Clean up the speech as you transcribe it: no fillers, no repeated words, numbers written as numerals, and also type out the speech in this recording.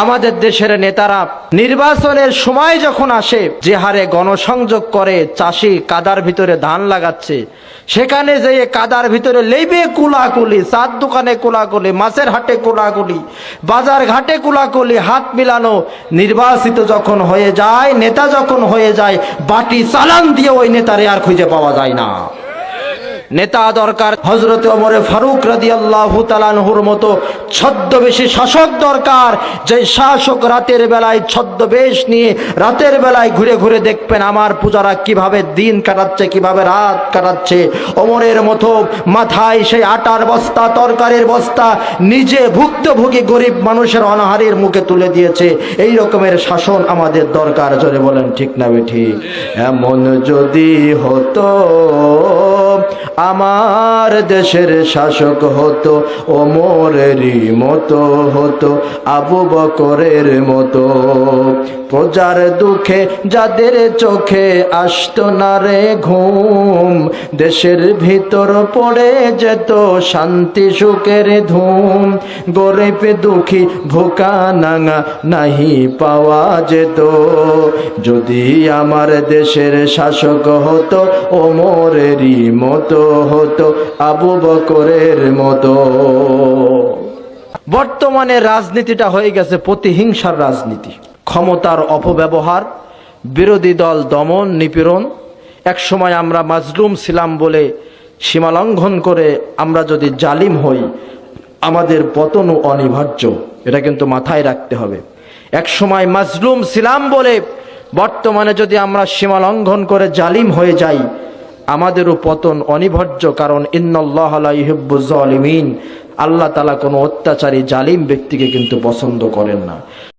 আমাদের দেশের নেতারা নির্বাচনের সময় যখন আসে, যে হারে গণসংযোগ করে, চাষি কাদার ভিতরে ধান লাগাচ্ছে, সেখানে যেয়ে কাদার ভিতরে লেবে কুলাকুলি, চার দোকানে কুলাকুলি, মাছের হাটে কুলাকুলি, বাজার ঘাটে কুলাকুলি, হাত মিলানো। নির্বাচিত যখন হয়ে যায়, নেতা যখন হয়ে যায়, বাটি চালান দিয়ে ওই নেতারে আর খুঁজে পাওয়া যায় না। নেতা দরকার হযরত ওমর ফারুক রাদিয়াল্লাহু তাআলা আনহুর মতো ছদ্মবেশী শাসক দরকার, যে শাসক রাতের বেলায় ছদ্মবেশ নিয়ে রাতের বেলায় ঘুরে ঘুরে দেখবেন আমার পূজারা কিভাবে দিন কাটাচ্ছে, কিভাবে রাত কাটাচ্ছে। ওমরের মতো মাথায় সেই আটার বস্তা, তরকারির বস্তা, নিজে ভুক্তভোগী গরিব মানুষের অনাহারের মুখে তুলে দিয়েছে। এই রকমের শাসন আমাদের দরকার। জোরে বলেন ঠিক না বেঠিক? এমন যদি হতো আমার দেশের শাসক হতো ওমরেরই মতো, হতো আবু বকরের মতো। প্রজার দুঃখে যাদের চোখে আসতো না রে ঘুম, দেশের ভিতর পড়ে যেত শান্তি সুখের ধুম। গরিব দুঃখী ভোকা নাঙা নাহি পাওয়া যেত, যদি আমার দেশের শাসক হতো ওমরেরই মতো, হতো আবু বকরের মতো। বর্তমানে রাজনীতিটা হয়ে গেছে প্রতিহিংসার রাজনীতি, ক্ষমতার অপব্যবহার, বিরোধী দল দমন নিপীড়ন। এক সময় আমরা মাজলুম ছিলাম বলে সীমালঙ্ঘন করে আমরা যদি জালিম হই, আমাদের পতনও অনিবার্য। এটা কিন্তু মাথায় রাখতে হবে। এক সময় মাজলুম ছিলাম বলে বর্তমানে যদি আমরা সীমালঙ্ঘন করে জালিম হয়ে যাই, আমাদেরও পতন অনিবার্য। কারণ ইন্নাল্লাহা লা ইউহিব্বুজ জালিমিন, আল্লাহ তাআলা কোনো অত্যাচারী জালিম ব্যক্তিকে কিন্তু পছন্দ করেন না।